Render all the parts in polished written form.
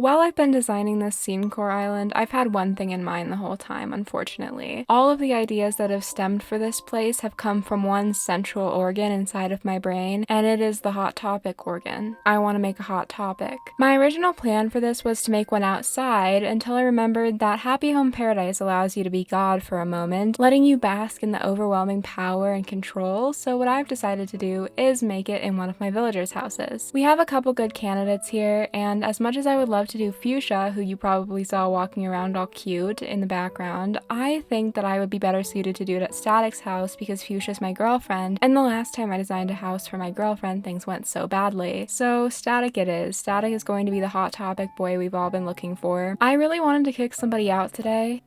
While I've been designing this scene core island, I've had one thing in mind the whole time, unfortunately. All of the ideas that have stemmed for this place have come from one central organ inside of my brain, and it is the Hot Topic organ. I want to make a Hot Topic. My original plan for this was to make one outside until I remembered that Happy Home Paradise allows you to be God for a moment, letting you bask in the overwhelming power and control, so what I've decided to do is make it in one of my villagers' houses. We have a couple good candidates here, and as much as I would love to do Fuchsia, who you probably saw walking around all cute in the background, I think that I would be better suited to do it at Static's house because Fuchsia's my girlfriend, and the last time I designed a house for my girlfriend, things went so badly. So Static it is. Static is going to be the Hot Topic boy we've all been looking for. I really wanted to kick somebody out today.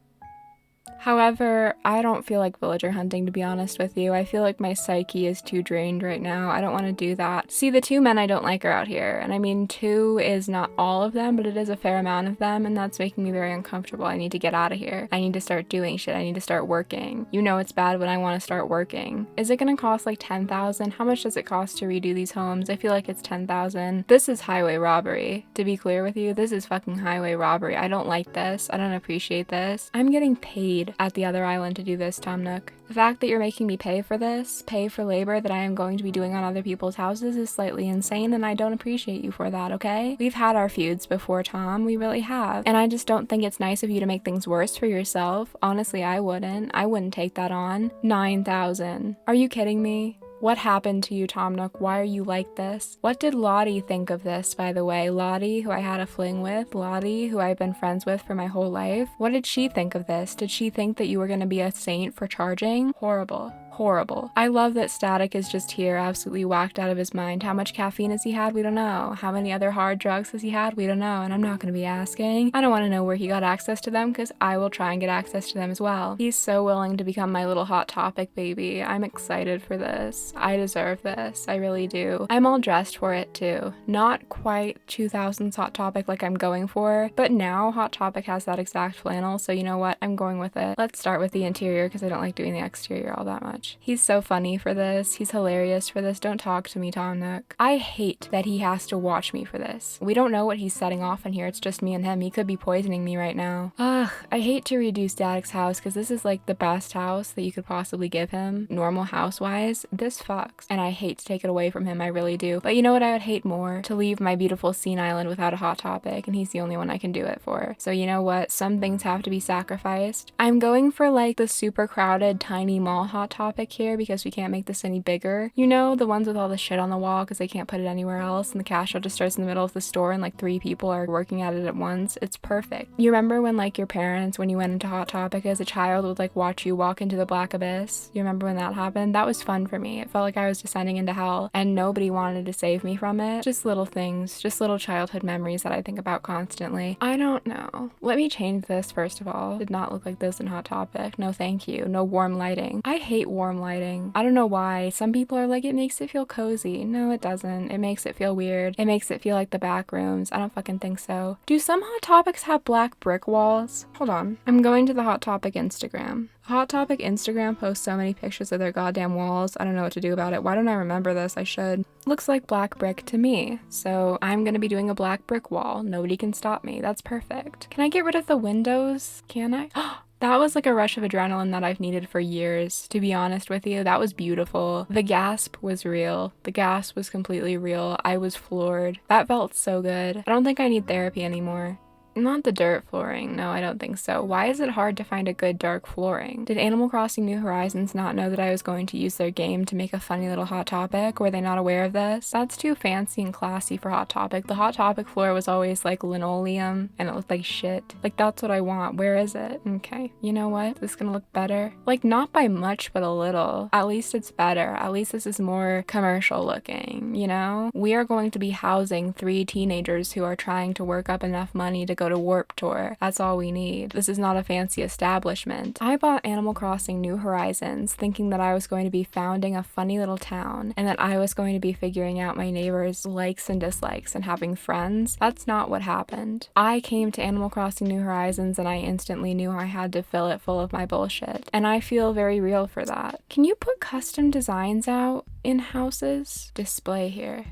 However, I don't feel like villager hunting, to be honest with you. I feel like my psyche is too drained right now. I don't want to do that. See, the 2 men I don't like are out here, and I mean 2 is not all of them, but it is a fair amount of them, and that's making me very uncomfortable. I need to get out of here. I need to start doing shit. I need to start working. You know it's bad when I want to start working. Is it gonna cost like 10,000? How much does it cost to redo these homes? I feel like it's 10,000. This is highway robbery. To be clear with you, this is fucking highway robbery. I don't like this. I don't appreciate this. I'm getting paid at the other island to do this, Tom Nook. The fact that you're making me pay for this, pay for labor that I am going to be doing on other people's houses is slightly insane, and I don't appreciate you for that, okay? We've had our feuds before, Tom. We really have. And I just don't think it's nice of you to make things worse for yourself. Honestly, I wouldn't. I wouldn't take that on. 9,000. Are you kidding me? What happened to you, Tom Nook? Why are you like this? What did Lottie think of this, by the way? Lottie, who I had a fling with, Lottie, who I've been friends with for my whole life. What did she think of this? Did she think that you were gonna be a saint for charging? Horrible. Horrible. I love that Static is just here, absolutely whacked out of his mind. How much caffeine has he had? We don't know. How many other hard drugs has he had? We don't know, and I'm not going to be asking. I don't want to know where he got access to them because I will try and get access to them as well. He's so willing to become my little Hot Topic baby. I'm excited for this. I deserve this. I really do. I'm all dressed for it too. Not quite 2000s Hot Topic like I'm going for, but now Hot Topic has that exact flannel, so you know what? I'm going with it. Let's start with the interior because I don't like doing the exterior all that much. He's so funny for this. He's hilarious for this. Don't talk to me, Tom Nook. I hate that he has to watch me for this. We don't know what he's setting off in here. It's just me and him. He could be poisoning me right now. Ugh, I hate to redo Static's house because this is like the best house that you could possibly give him, normal house-wise. This fucks. And I hate to take it away from him. I really do. But you know what I would hate more? To leave my beautiful scene island without a Hot Topic, and he's the only one I can do it for. So you know what? Some things have to be sacrificed. I'm going for like the super crowded tiny mall Hot Topic here because we can't make this any bigger. You know, the ones with all the shit on the wall because they can't put it anywhere else, and the cash registers in the middle of the store and like 3 people are working at it at once. It's perfect. You remember when like your parents, when you went into Hot Topic as a child, would like watch you walk into the black abyss? You remember when that happened? That was fun for me. It felt like I was descending into hell and nobody wanted to save me from it. Just little things, just little childhood memories that I think about constantly. I don't know. Let me change this first of all. Did not look like this in Hot Topic. No thank you. No warm lighting. I hate warm lighting. I don't know why. Some people are like, it makes it feel cozy. No, it doesn't. It makes it feel weird. It makes it feel like the back rooms. I don't fucking think so. Do some Hot Topics have black brick walls? Hold on. I'm going to the Hot Topic Instagram. Hot Topic Instagram posts so many pictures of their goddamn walls. I don't know what to do about it. Why don't I remember this? I should. Looks like black brick to me. So I'm gonna be doing a black brick wall. Nobody can stop me. That's perfect. Can I get rid of the windows? Can I? That was like a rush of adrenaline that I've needed for years, to be honest with you. That was beautiful. The gasp was real. The gasp was completely real. I was floored. That felt so good. I don't think I need therapy anymore. Not the dirt flooring. No, I don't think so. Why is it hard to find a good dark flooring? Did Animal Crossing New Horizons not know that I was going to use their game to make a funny little Hot Topic? Were they not aware of this? That's too fancy and classy for Hot Topic. The Hot Topic floor was always like linoleum and it looked like shit. Like that's what I want. Where is it? Okay. You know what? This is gonna look better. Like not by much, but a little. At least it's better. At least this is more commercial looking, you know? We are going to be housing 3 teenagers who are trying to work up enough money to go to Warp Tour. That's all we need. This is not a fancy establishment. I bought Animal Crossing New Horizons thinking that I was going to be founding a funny little town and that I was going to be figuring out my neighbors' likes and dislikes and having friends. That's not what happened. I came to Animal Crossing New Horizons and I instantly knew I had to fill it full of my bullshit. And I feel very real for that. Can you put custom designs out in houses? Display here.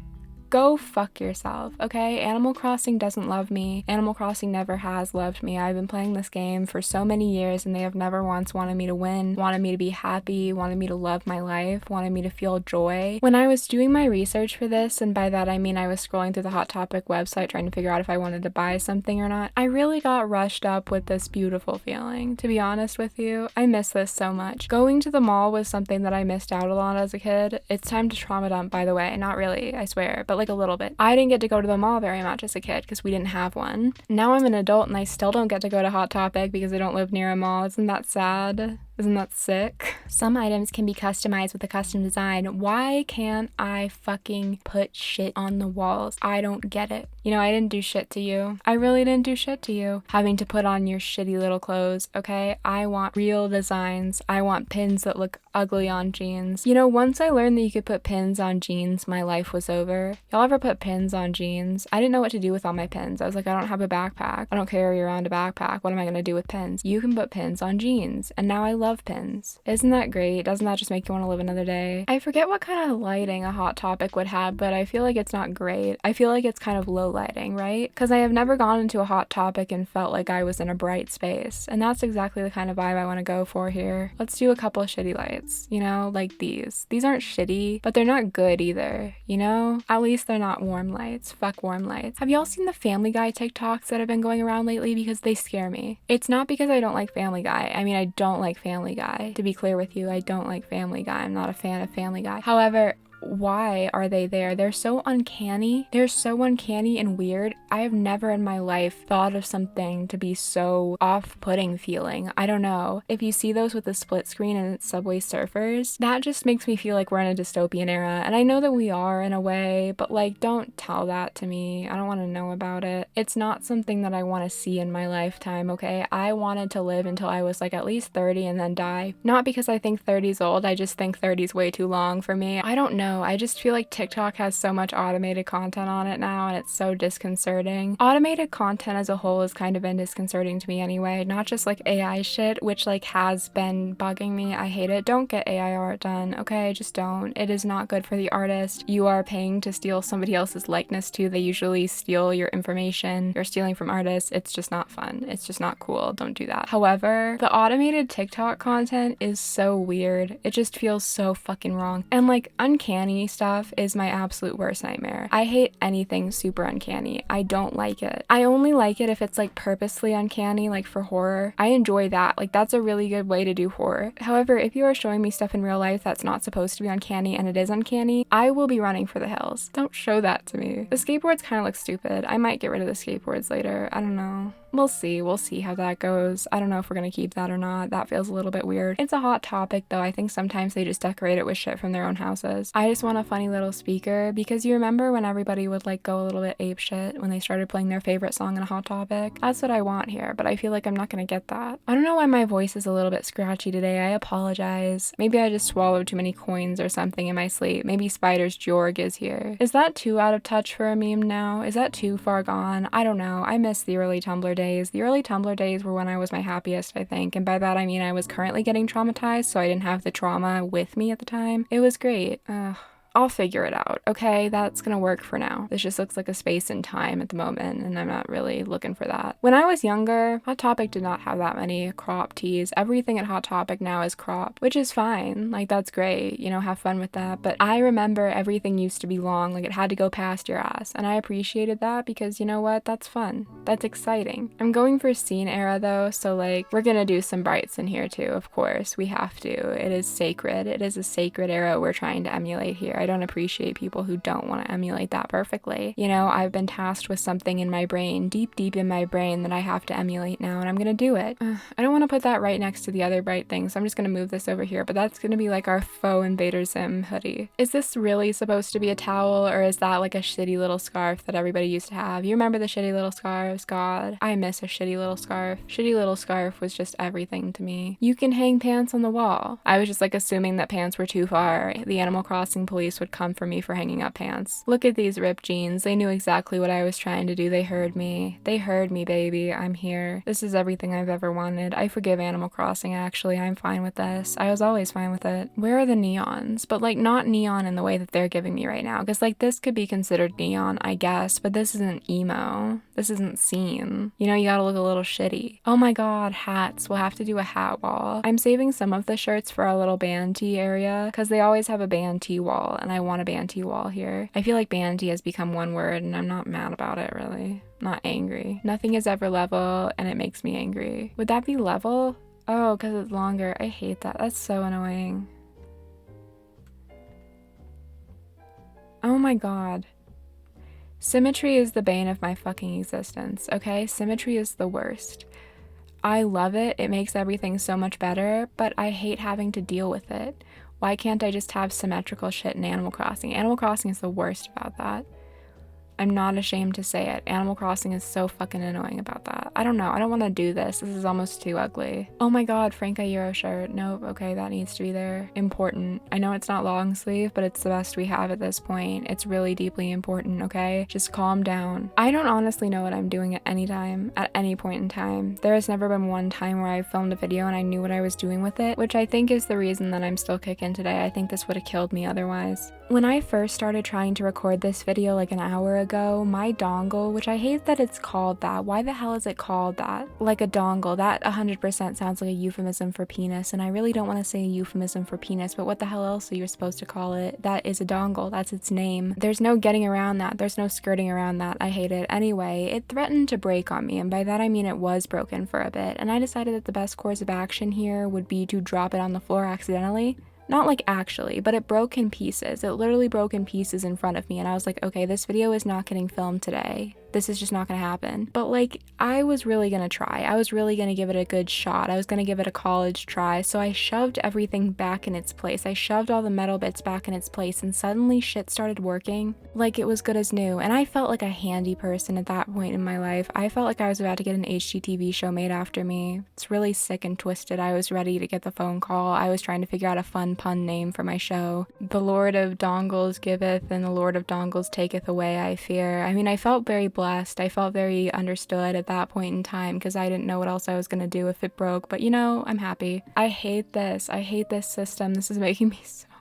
go fuck yourself, okay? Animal Crossing doesn't love me. Animal Crossing never has loved me. I've been playing this game for so many years and they have never once wanted me to win, wanted me to be happy, wanted me to love my life, wanted me to feel joy. When I was doing my research for this, and by that I mean I was scrolling through the Hot Topic website trying to figure out if I wanted to buy something or not, I really got rushed up with this beautiful feeling. To be honest with you, I miss this so much. Going to the mall was something that I missed out a lot as a kid. It's time to trauma dump, by the way. Not really, I swear, but like a little bit. I didn't get to go to the mall very much as a kid because we didn't have one. Now I'm an adult and I still don't get to go to Hot Topic because I don't live near a mall. Isn't that sad? Isn't that sick? Some items can be customized with a custom design. Why can't I fucking put shit on the walls? I don't get it. You know, I didn't do shit to you. I really didn't do shit to you. Having to put on your shitty little clothes, okay? I want real designs. I want pins that look ugly on jeans. You know, once I learned that you could put pins on jeans, my life was over. Y'all ever put pins on jeans? I didn't know what to do with all my pins. I was like, I don't have a backpack. I don't carry around a backpack. What am I gonna do with pins? You can put pins on jeans. And now I love pins. Isn't that great? Doesn't that just make you want to live another day? I forget what kind of lighting a Hot Topic would have, but I feel like it's not great. I feel like it's kind of low lighting, right? Because I have never gone into a Hot Topic and felt like I was in a bright space. And that's exactly the kind of vibe I want to go for here. Let's do a couple of shitty lights, you know, like these. These aren't shitty, but they're not good either, you know? At least they're not warm lights. Fuck warm lights. Have y'all seen the Family Guy TikToks that have been going around lately? Because they scare me. It's not because I don't like Family Guy. I mean, I don't like Family Guy. To be clear with you, I don't like Family Guy. I'm not a fan of Family Guy. However, why are they there? They're so uncanny. They're so uncanny and weird. I have never in my life thought of something to be so off-putting feeling. I don't know. If you see those with the split screen and it's Subway Surfers, that just makes me feel like we're in a dystopian era. And I know that we are in a way, but like, don't tell that to me. I don't want to know about it. It's not something that I want to see in my lifetime, okay? I wanted to live until I was like at least 30 and then die. Not because I think 30's old. I just think 30's way too long for me. I don't know. I just feel like TikTok has so much automated content on it now and it's so disconcerting. Automated content as a whole has kind of been disconcerting to me anyway, not just like AI shit, which like has been bugging me. I hate it. Don't get AI art done, okay? Just don't. It is not good for the artist. You are paying to steal somebody else's likeness too. They usually steal your information. You're stealing from artists. It's just not fun. It's just not cool. Don't do that. However, the automated TikTok content is so weird. It just feels so fucking wrong. And like uncanny stuff is my absolute worst nightmare. I hate anything super uncanny. I don't like it. I only like it if it's like purposely uncanny, like for horror. I enjoy that. Like that's a really good way to do horror. However, if you are showing me stuff in real life that's not supposed to be uncanny and it is uncanny, I will be running for the hills. Don't show that to me. The skateboards kind of look stupid. I might get rid of the skateboards later. I don't know. We'll see. We'll see how that goes. I don't know if we're gonna keep that or not. That feels a little bit weird. It's a Hot Topic though. I think sometimes they just decorate it with shit from their own houses. I just want a funny little speaker because you remember when everybody would like go a little bit ape shit when they started playing their favorite song in a Hot Topic? That's what I want here, but I feel like I'm not gonna get that. I don't know why my voice is a little bit scratchy today. I apologize. Maybe I just swallowed too many coins or something in my sleep. Maybe Spider's Jorg is here. Is that too out of touch for a meme now? Is that too far gone? I don't know. I miss the early Tumblr days. The early Tumblr days were when I was my happiest, I think, and by that I mean I was currently getting traumatized, so I didn't have the trauma with me at the time. It was great. I'll figure it out, okay? That's gonna work for now. This just looks like a space and time at the moment, and I'm not really looking for that. When I was younger, Hot Topic did not have that many crop tees. Everything at Hot Topic now is crop, which is fine. Like, that's great, you know, have fun with that. But I remember everything used to be long, like it had to go past your ass, and I appreciated that because, you know what? That's fun. That's exciting. I'm going for scene era though, so like, we're gonna do some brights in here too, of course. We have to. It is sacred. It is a sacred era we're trying to emulate here. I don't appreciate people who don't want to emulate that perfectly. You know, I've been tasked with something in my brain, deep in my brain, that I have to emulate now, and I'm gonna do it. I don't want to put that right next to the other bright thing, so I'm just gonna move this over here, but that's gonna be like our faux Invader Zim hoodie. Is this really supposed to be a towel, or is that like a shitty little scarf that everybody used to have? You remember the shitty little scarves? God, I miss a shitty little scarf. Shitty little scarf was just everything to me. You can hang pants on the wall. I was just like assuming that pants were too far. The Animal Crossing police police would come for me for hanging up pants. Look at these ripped jeans. They knew exactly what I was trying to do. They heard me. They heard me, baby. I'm here. This is everything I've ever wanted. I forgive Animal Crossing, actually. I'm fine with this. I was always fine with it. Where are the neons? But like not neon in the way that they're giving me right now. Because like this could be considered neon, I guess. But this isn't emo. This isn't scene. You know, you gotta look a little shitty. Oh my god, hats. We'll have to do a hat wall. I'm saving some of the shirts for our little band tee area because they always have a band tee wall and I want a band tee wall here. I feel like band tee has become one word and I'm not mad about it really. I'm not angry. Nothing is ever level and it makes me angry. Would that be level? Oh, because it's longer. I hate that. That's so annoying. Oh my god. Symmetry is the bane of my fucking existence, okay? Symmetry is the worst. I love it, it makes everything so much better, but I hate having to deal with it. Why can't I just have symmetrical shit in Animal Crossing? Animal Crossing is the worst about that. I'm not ashamed to say it. Animal Crossing is so fucking annoying about that. I don't know. I don't want to do this. This is almost too ugly. Oh my god, Frank Iero shirt. Nope. Okay, that needs to be there. Important. I know it's not long sleeve, but it's the best we have at this point. It's really deeply important, okay? Just calm down. I don't honestly know what I'm doing at any time, at any point in time. There has never been one time where I filmed a video and I knew what I was doing with it, which I think is the reason that I'm still kicking today. I think this would have killed me otherwise. When I first started trying to record this video like an hour ago, my dongle, which I hate that it's called that. Why the hell is it called that? Like a dongle. That 100% sounds like a euphemism for penis, and I really don't want to say a euphemism for penis, but what the hell else are you supposed to call it? That is a dongle. That's its name. There's no getting around that. There's no skirting around that. I hate it. Anyway, it threatened to break on me, and by that I mean it was broken for a bit, and I decided that the best course of action here would be to drop it on the floor accidentally. Not like actually, but it broke in pieces. It literally broke in pieces in front of me and I was like, okay, this video is not getting filmed today. This is just not gonna happen. But like, I was really gonna try. I was really gonna give it a good shot. I was gonna give it a college try. So I shoved everything back in its place. I shoved all the metal bits back in its place and suddenly shit started working like it was good as new. And I felt like a handy person at that point in my life. I felt like I was about to get an HGTV show made after me. It's really sick and twisted. I was ready to get the phone call. I was trying to figure out a fun pun name for my show. The Lord of Dongles giveth and the Lord of Dongles taketh away, I fear. I mean, I felt very blessed. I felt very understood at that point in time because I didn't know what else I was gonna do if it broke, but you know, I'm happy. I hate this. I hate this system. This is making me so mad.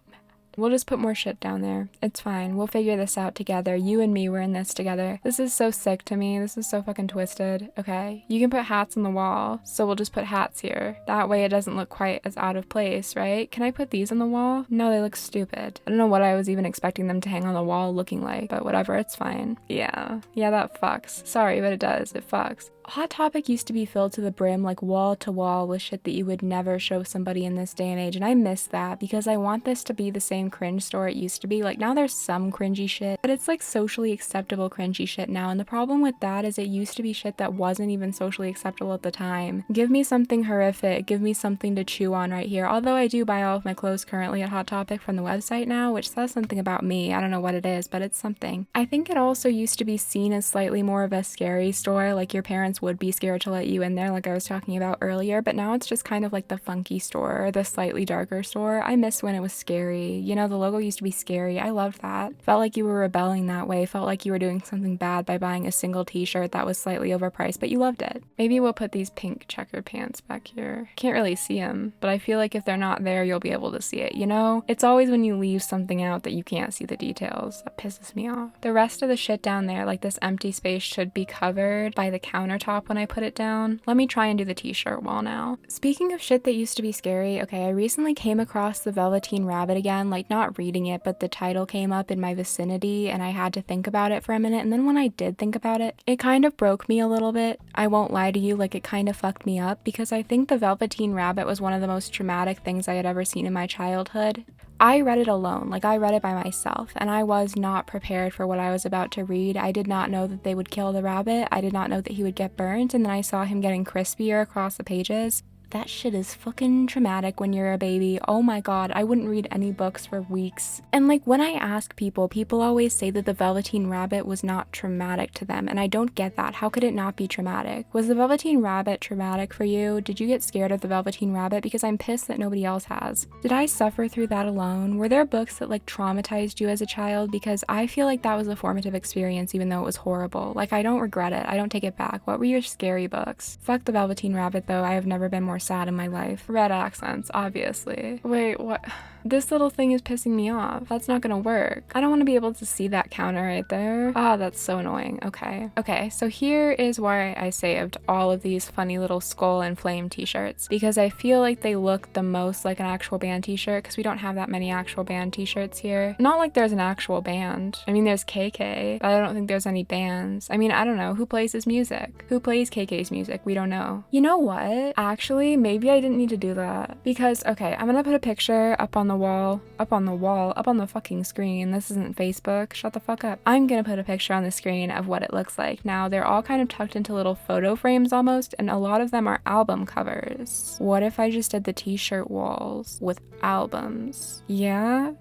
We'll just put more shit down there. It's fine. We'll figure this out together. You and me, we're in this together. This is so sick to me. This is so fucking twisted. Okay, you can put hats on the wall, so we'll just put hats here. That way it doesn't look quite as out of place, right? Can I put these on the wall? No, they look stupid. I don't know what I was even expecting them to hang on the wall looking like, but whatever, it's fine. Yeah, that fucks. Sorry, but it does. It fucks. Hot Topic used to be filled to the brim, like wall to wall, with shit that you would never show somebody in this day and age, and I miss that because I want this to be the same cringe store it used to be. Like, now there's some cringy shit, but it's like socially acceptable cringy shit now, and the problem with that is it used to be shit that wasn't even socially acceptable at the time. Give me something horrific, give me something to chew on right here, although I do buy all of my clothes currently at Hot Topic from the website now, which says something about me. I don't know what it is, but it's something. I think it also used to be seen as slightly more of a scary store, like your parents would be scared to let you in there like I was talking about earlier, but now it's just kind of like the funky store, or the slightly darker store. I miss when it was scary. You know, the logo used to be scary. I loved that. Felt like you were rebelling that way. Felt like you were doing something bad by buying a single t-shirt that was slightly overpriced, but you loved it. Maybe we'll put these pink checkered pants back here. Can't really see them, but I feel like if they're not there, you'll be able to see it, you know? It's always when you leave something out that you can't see the details. That pisses me off. The rest of the shit down there, like this empty space, should be covered by the countertop when I put it down. Let me try and do the t-shirt wall now. Speaking of shit that used to be scary, okay, I recently came across the Velveteen Rabbit again, like not reading it, but the title came up in my vicinity and I had to think about it for a minute, and then when I did think about it, it kind of broke me a little bit. I won't lie to you, like it kind of fucked me up because I think the Velveteen Rabbit was one of the most traumatic things I had ever seen in my childhood. I read it alone, like I read it by myself, and I was not prepared for what I was about to read. I did not know that they would kill the rabbit. I did not know that he would get burnt, and then I saw him getting crispier across the pages. That shit is fucking traumatic when you're a baby. Oh my god, I wouldn't read any books for weeks. And like when I ask people always say that the Velveteen Rabbit was not traumatic to them, and I don't get that. How could it not be traumatic? Was the Velveteen Rabbit traumatic for you? Did you get scared of the Velveteen Rabbit? Because I'm pissed that nobody else has. Did I suffer through that alone? Were there books that like traumatized you as a child? Because I feel like that was a formative experience even though it was horrible. Like I don't regret it. I don't take it back. What were your scary books? Fuck the Velveteen Rabbit though. I have never been more sad in my life. Red accents, obviously. Wait, what? This little thing is pissing me off. That's not gonna work. I don't want to be able to see that counter right there. Ah, that's so annoying. Okay, so here is why I saved all of these funny little skull and flame t-shirts, because I feel like they look the most like an actual band t-shirt, because we don't have that many actual band t-shirts here. Not like there's an actual band. I mean, there's KK, but I don't think there's any bands. I mean, I don't know. Who plays his music? Who plays KK's music? We don't know. You know what? Actually, maybe I didn't need to do that, because, okay, I'm gonna put a picture up on the wall, up on the fucking screen. This isn't Facebook. Shut the fuck up. I'm gonna put a picture on the screen of what it looks like. Now, they're all kind of tucked into little photo frames almost, and a lot of them are album covers. What if I just did the t-shirt walls with albums? Yeah,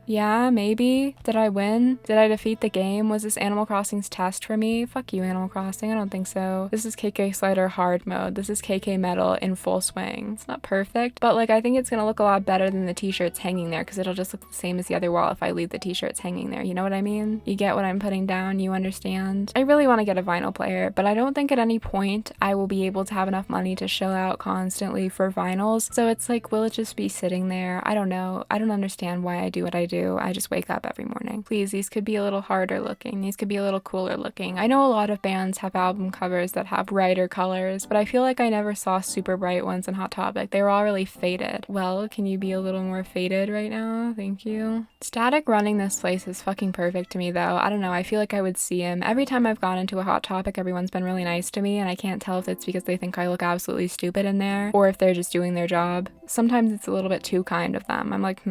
maybe. Did I win? Did I defeat the game? Was this Animal Crossing's test for me? Fuck you, Animal Crossing. I don't think so. This is KK Slider hard mode. This is KK Metal in full swing. It's not perfect, but like I think it's gonna look a lot better than the t-shirts hanging there, because it'll just look the same as the other wall if I leave the t-shirts hanging there. You know what I mean? You get what I'm putting down? You understand? I really want to get a vinyl player, but I don't think at any point I will be able to have enough money to shell out constantly for vinyls. So it's like, will it just be sitting there? I don't know. I don't understand why I do what I do. I just wake up every morning. Please, these could be a little harder looking. These could be a little cooler looking. I know a lot of bands have album covers that have brighter colors, but I feel like I never saw super bright ones in Hot Topic. They were all really faded. Well, can you be a little more faded right now? Thank you. Static running this place is fucking perfect to me though. I don't know, I feel like I would see him. Every time I've gone into a Hot Topic, everyone's been really nice to me, and I can't tell if it's because they think I look absolutely stupid in there or if they're just doing their job. Sometimes it's a little bit too kind of them. I'm like,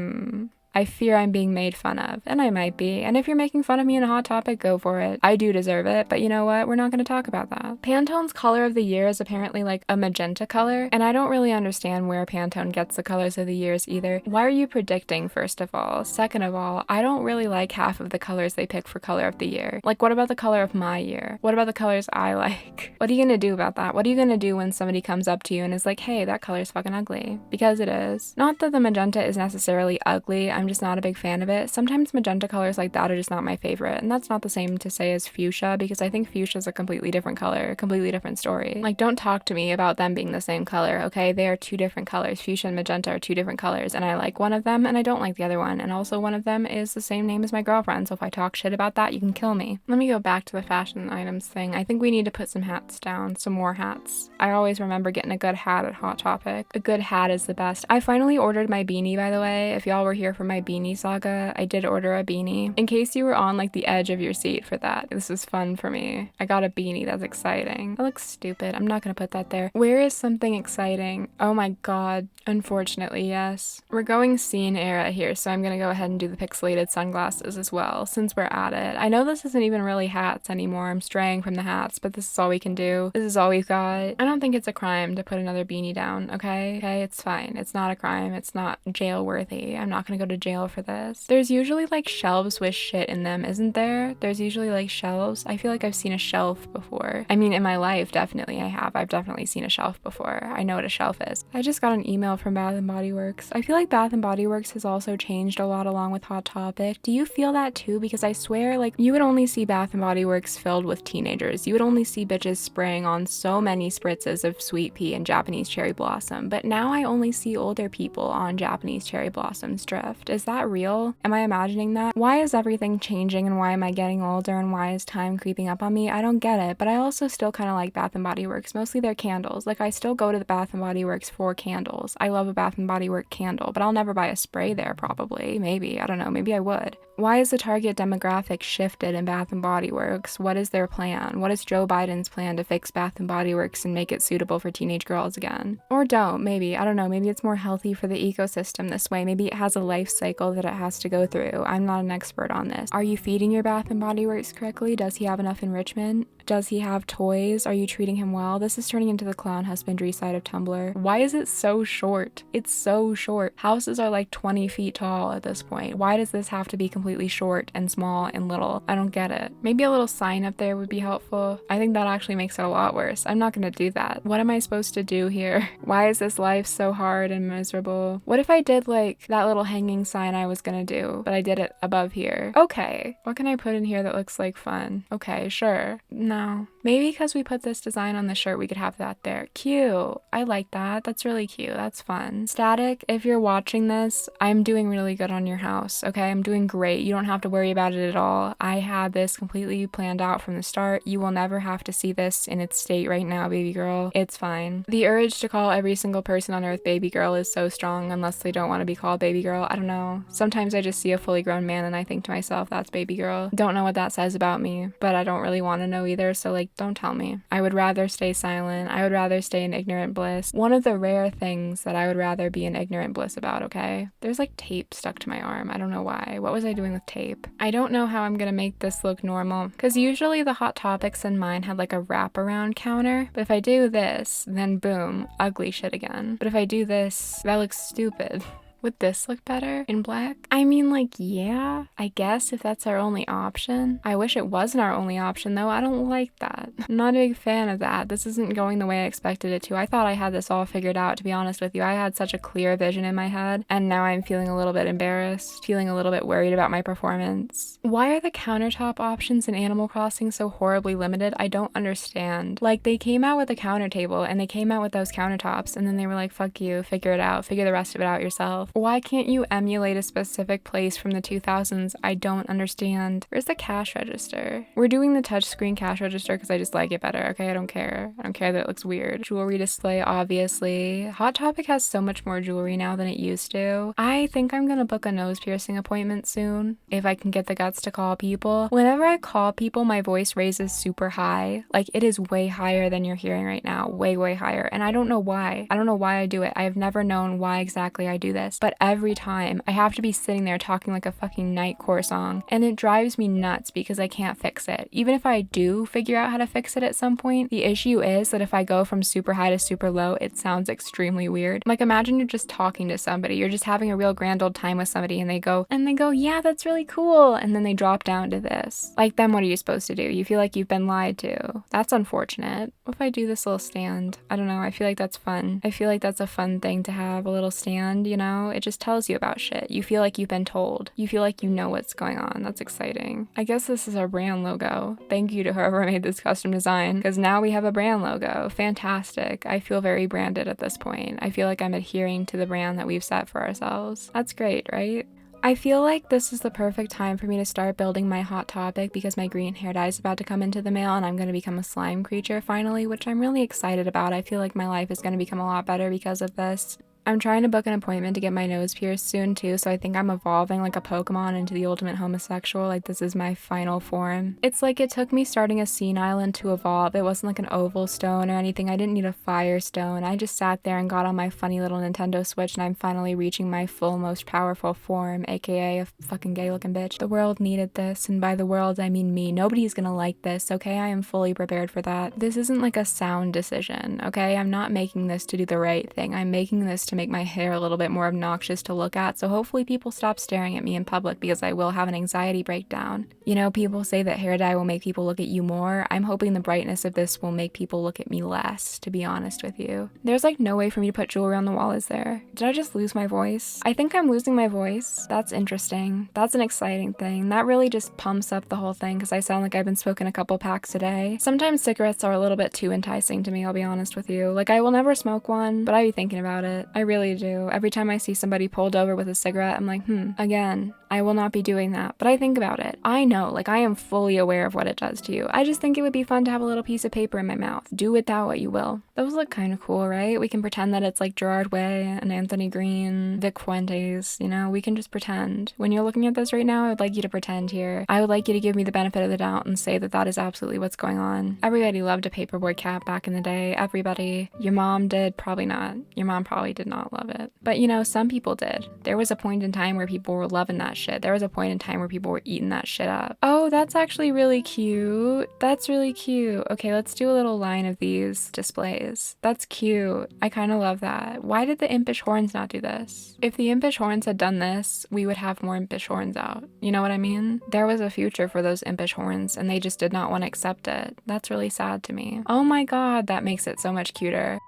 I fear I'm being made fun of, and I might be. And if you're making fun of me in a Hot Topic, go for it. I do deserve it, but you know what? We're not going to talk about that. Pantone's color of the year is apparently like a magenta color, and I don't really understand where Pantone gets the colors of the years either. Why are you predicting, first of all? Second of all, I don't really like half of the colors they pick for color of the year. Like, what about the color of my year? What about the colors I like? What are you going to do about that? What are you going to do when somebody comes up to you and is like, hey, that color's fucking ugly? Because it is. Not that the magenta is necessarily ugly, I'm just not a big fan of it. Sometimes magenta colors like that are just not my favorite, and that's not the same to say as fuchsia, because I think fuchsia is a completely different color, a completely different story. Like, don't talk to me about them being the same color, okay? They are two different colors. Fuchsia and magenta are two different colors, and I like one of them and I don't like the other one, and also one of them is the same name as my girlfriend, so if I talk shit about that, you can kill me. Let me go back to the fashion items thing. I think we need to put some hats down, some more hats. I always remember getting a good hat at Hot Topic. A good hat is the best. I finally ordered my beanie, by the way. If y'all were here for my beanie saga, I did order a beanie. In case you were on like the edge of your seat for that, this was fun for me. I got a beanie. That's exciting. That looks stupid. I'm not gonna put that there. Where is something exciting? Oh my god. Unfortunately, yes. We're going scene era here, so I'm gonna go ahead and do the pixelated sunglasses as well, since we're at it. I know this isn't even really hats anymore. I'm straying from the hats, but this is all we can do. This is all we've got. I don't think it's a crime to put another beanie down, okay? Okay, it's fine. It's not a crime. It's not jail worthy. I'm not gonna go to jail for this. There's usually like shelves with shit in them, isn't there? There's usually like shelves. I feel like I've seen a shelf before. I mean, in my life, definitely I have. I've definitely seen a shelf before. I know what a shelf is. I just got an email from Bath & Body Works. I feel like Bath & Body Works has also changed a lot along with Hot Topic. Do you feel that too? Because I swear, like, you would only see Bath & Body Works filled with teenagers. You would only see bitches spraying on so many spritzes of Sweet Pea and Japanese Cherry Blossom. But now I only see older people on Japanese Cherry Blossom's Drift. Is that real? Am I imagining that? Why is everything changing, and why am I getting older, and why is time creeping up on me? I don't get it, but I also still kind of like Bath & Body Works, mostly their candles. Like, I still go to the Bath & Body Works for candles. I love a Bath & Body Works candle, but I'll never buy a spray there, probably. Maybe. I don't know. Maybe I would. Why is the target demographic shifted in Bath & Body Works? What is their plan? What is Joe Biden's plan to fix Bath & Body Works and make it suitable for teenage girls again? Or don't, maybe. I don't know. Maybe it's more healthy for the ecosystem this way. Maybe it has a life cycle that it has to go through. I'm not an expert on this. Are you feeding your Bath & Body Works correctly? Does he have enough enrichment? Does he have toys? Are you treating him well? This is turning into the clown husbandry side of Tumblr. Why is it so short? It's so short. Houses are like 20 feet tall at this point. Why does this have to be completely short and small and little? I don't get it. Maybe a little sign up there would be helpful. I think that actually makes it a lot worse. I'm not gonna do that. What am I supposed to do here? Why is this life so hard and miserable? What if I did like that little hanging sign I was gonna do, but I did it above here? Okay, what can I put in here that looks like fun? Okay, sure. No. Maybe because we put this design on the shirt, we could have that there. Cute. I like that. That's really cute. That's fun. Static, if you're watching this, I'm doing really good on your house, okay? I'm doing great. You don't have to worry about it at all. I had this completely planned out from the start. You will never have to see this in its state right now, baby girl. It's fine. The urge to call every single person on earth baby girl is so strong unless they don't want to be called baby girl. I don't know. Sometimes I just see a fully grown man and I think to myself, that's baby girl. Don't know what that says about me, but I don't really want to know either, so like, don't tell me. I would rather stay silent. I would rather stay in ignorant bliss. One of the rare things that I would rather be in ignorant bliss about, okay? There's like tape stuck to my arm. I don't know why. What was I doing with tape? I don't know how I'm gonna make this look normal, because usually the Hot Topics in mine had like a wraparound counter, but if I do this, then boom, ugly shit again. But if I do this, that looks stupid. Would this look better in black? I mean, like, yeah, I guess if that's our only option. I wish it wasn't our only option, though. I don't like that. I'm not a big fan of that. This isn't going the way I expected it to. I thought I had this all figured out, to be honest with you. I had such a clear vision in my head, and now I'm feeling a little bit embarrassed, feeling a little bit worried about my performance. Why are the countertop options in Animal Crossing so horribly limited? I don't understand. Like, they came out with a counter table, and they came out with those countertops, and then they were like, fuck you, figure it out, figure the rest of it out yourself. Why can't you emulate a specific place from the 2000s? I don't understand. Where's the cash register? We're doing the touchscreen cash register because I just like it better, okay? I don't care. I don't care that it looks weird. Jewelry display, obviously. Hot Topic has so much more jewelry now than it used to. I think I'm gonna book a nose piercing appointment soon, if I can get the guts to call people. Whenever I call people, my voice raises super high. Like, it is way higher than you're hearing right now. Way, way higher. And I don't know why. I don't know why I do it. I have never known why exactly I do this. But every time I have to be sitting there talking like a fucking Nightcore song, and it drives me nuts because I can't fix it. Even if I do figure out how to fix it at some point, the issue is that if I go from super high to super low, it sounds extremely weird. Like, imagine you're just talking to somebody, you're just having a real grand old time with somebody, and they go, yeah, that's really cool, and then they drop down to this. Like, then what are you supposed to do? You feel like you've been lied to. That's unfortunate. What if I do this little stand? I don't know, I feel like that's fun. I feel like that's a fun thing to have, a little stand, you know? It just tells you about shit. You feel like you've been told. You feel like you know what's going on. That's exciting. I guess this is our brand logo. Thank you to whoever made this custom design, because now we have a brand logo. Fantastic. I feel very branded at this point. I feel like I'm adhering to the brand that we've set for ourselves. That's great, right? I feel like this is the perfect time for me to start building my Hot Topic because my green hair dye is about to come into the mail and I'm going to become a slime creature finally, which I'm really excited about. I feel like my life is going to become a lot better because of this. I'm trying to book an appointment to get my nose pierced soon too, so I think I'm evolving like a Pokemon into the ultimate homosexual, like this is my final form. It's like it took me starting a scene island to evolve. It wasn't like an oval stone or anything. I didn't need a fire stone. I just sat there and got on my funny little Nintendo Switch and I'm finally reaching my full, most powerful form, aka a fucking gay looking bitch. The world needed this, and by the world I mean me. Nobody's gonna like this, okay? I am fully prepared for that. This isn't like a sound decision, okay? I'm not making this to do the right thing. I'm making this to make my hair a little bit more obnoxious to look at, so hopefully people stop staring at me in public because I will have an anxiety breakdown. You know, people say that hair dye will make people look at you more. I'm hoping the brightness of this will make people look at me less, to be honest with you. There's like no way for me to put jewelry on the wall, is there? Did I just lose my voice? I think I'm losing my voice. That's interesting. That's an exciting thing. That really just pumps up the whole thing because I sound like I've been smoking a couple packs a day. Sometimes cigarettes are a little bit too enticing to me, I'll be honest with you. Like, I will never smoke one, but I be thinking about it. I really do. Every time I see somebody pulled over with a cigarette, I'm like, again, I will not be doing that. But I think about it. I know, like, I am fully aware of what it does to you. I just think it would be fun to have a little piece of paper in my mouth. Do with that what you will. Those look kind of cool, right? We can pretend that it's like Gerard Way and Anthony Green, Vic Fuentes, you know? We can just pretend. When you're looking at this right now, I would like you to pretend here. I would like you to give me the benefit of the doubt and say that that is absolutely what's going on. Everybody loved a paperboy cat back in the day. Everybody. Your mom did? Probably not. Your mom probably did not love it. But you know, some people did. There was a point in time where people were loving that shit. There was a point in time where people were eating that shit up. Oh, that's actually really cute. That's really cute. Okay, let's do a little line of these displays. That's cute. I kind of love that. Why did the impish horns not do this? If the impish horns had done this, we would have more impish horns out. You know what I mean? There was a future for those impish horns and they just did not want to accept it. That's really sad to me. Oh my god, that makes it so much cuter.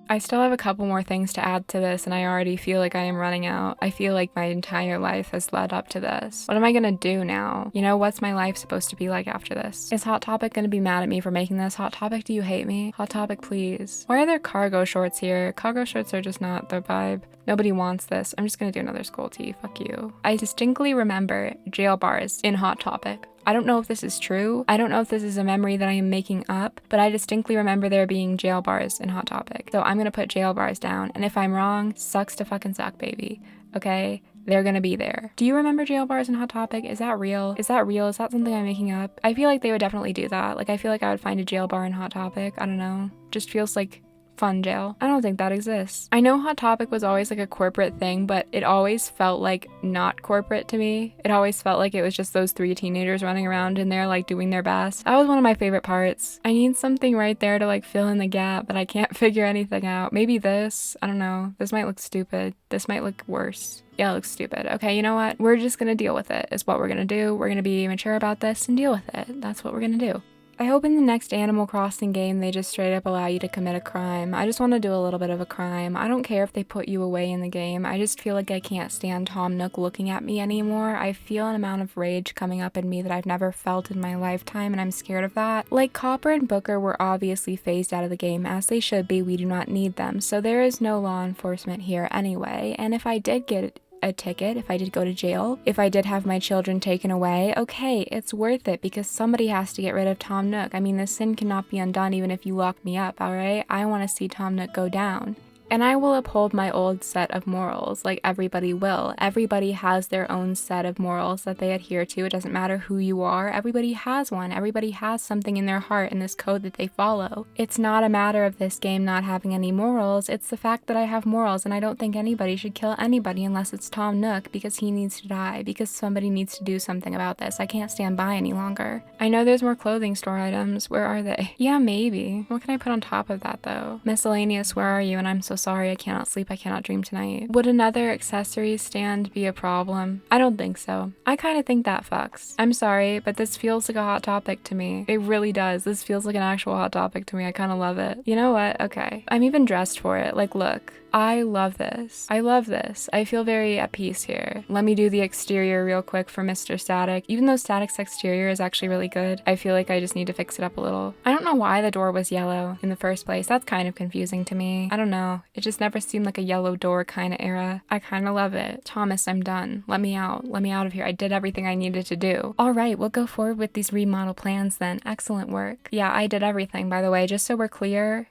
I still have a couple more things to add to this and I already feel like I am running out. I feel like my entire life has led up to this. What am I gonna do now? You know, what's my life supposed to be like after this? Is Hot Topic gonna be mad at me for making this? Hot Topic, do you hate me? Hot Topic, please. Why are there cargo shorts here? Cargo shorts are just not the vibe. Nobody wants this. I'm just gonna do another skull tee. Fuck you. I distinctly remember jail bars in Hot Topic. I don't know if this is true. I don't know if this is a memory that I am making up, but I distinctly remember there being jail bars in Hot Topic. So I'm gonna put jail bars down, and if I'm wrong, sucks to fucking suck, baby. Okay? They're gonna be there. Do you remember jail bars in Hot Topic? Is that real? Is that real? Is that something I'm making up? I feel like they would definitely do that. Like, I feel like I would find a jail bar in Hot Topic. I don't know. Just feels like fun jail. I don't think that exists. I know Hot Topic was always like a corporate thing, but it always felt like not corporate to me. It always felt like it was just those 3 teenagers running around in there like doing their best. That was one of my favorite parts. I need something right there to like fill in the gap, but I can't figure anything out. Maybe this. I don't know. This might look stupid. This might look worse. Yeah, it looks stupid. Okay, you know what? We're just gonna deal with it, is what we're gonna do. We're gonna be mature about this and deal with it. That's what we're gonna do. I hope in the next Animal Crossing game they just straight up allow you to commit a crime. I just want to do a little bit of a crime. I don't care if they put you away in the game. I just feel like I can't stand Tom Nook looking at me anymore. I feel an amount of rage coming up in me that I've never felt in my lifetime, and I'm scared of that. Like, Copper and Booker were obviously phased out of the game, as they should be. We do not need them, so there is no law enforcement here anyway. And if I did get a ticket, if I did go to jail, if I did have my children taken away, okay, it's worth it because somebody has to get rid of Tom Nook. I mean, the sin cannot be undone even if you lock me up, alright? I want to see Tom Nook go down. And I will uphold my old set of morals, like everybody will. Everybody has their own set of morals that they adhere to. It doesn't matter who you are. Everybody has one. Everybody has something in their heart in this code that they follow. It's not a matter of this game not having any morals. It's the fact that I have morals, and I don't think anybody should kill anybody unless it's Tom Nook because he needs to die, because somebody needs to do something about this. I can't stand by any longer. I know there's more clothing store items. Where are they? Yeah, maybe. What can I put on top of that, though? Miscellaneous, where are you? And I'm so sorry, I cannot sleep, I cannot dream tonight. Would another accessory stand be a problem? I don't think so. I kind of think that fucks. I'm sorry, but this feels like a Hot Topic to me. It really does. This feels like an actual Hot Topic to me. I kind of love it. You know what? Okay. I'm even dressed for it. Like, look. I love this. I love this. I feel very at peace here. Let me do the exterior real quick for Mr. Static. Even though Static's exterior is actually really good, I feel like I just need to fix it up a little. I don't know why the door was yellow in the first place. That's kind of confusing to me. I don't know. It just never seemed like a yellow door kind of era. I kind of love it. Thomas, I'm done. Let me out. Let me out of here. I did everything I needed to do. All right, we'll go forward with these remodel plans then. Excellent work. Yeah, I did everything, by the way. Just so we're clear,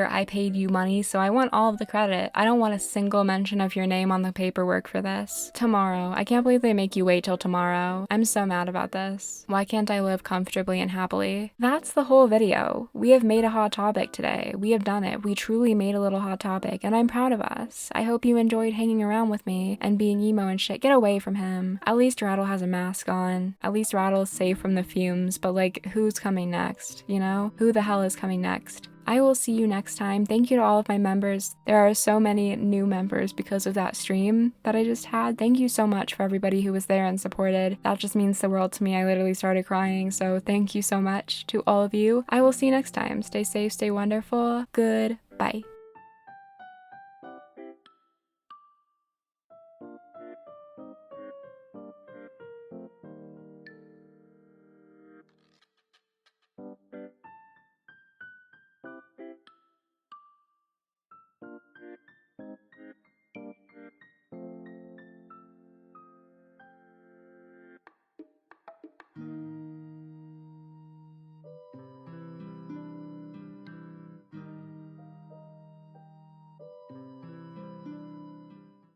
I paid you money, so I want all of the credit. I don't want a single mention of your name on the paperwork for this. Tomorrow. I can't believe they make you wait till tomorrow. I'm so mad about this. Why can't I live comfortably and happily? That's the whole video. We have made a Hot Topic today. We have done it. We truly made a little Hot Topic, and I'm proud of us. I hope you enjoyed hanging around with me and being emo and shit. Get away from him. At least Rattle has a mask on. At least Rattle's safe from the fumes, but like, who's coming next? You know? Who the hell is coming next? I will see you next time. Thank you to all of my members. There are so many new members because of that stream that I just had. Thank you so much for everybody who was there and supported. That just means the world to me. I literally started crying, so thank you so much to all of you. I will see you next time. Stay safe, stay wonderful. Goodbye.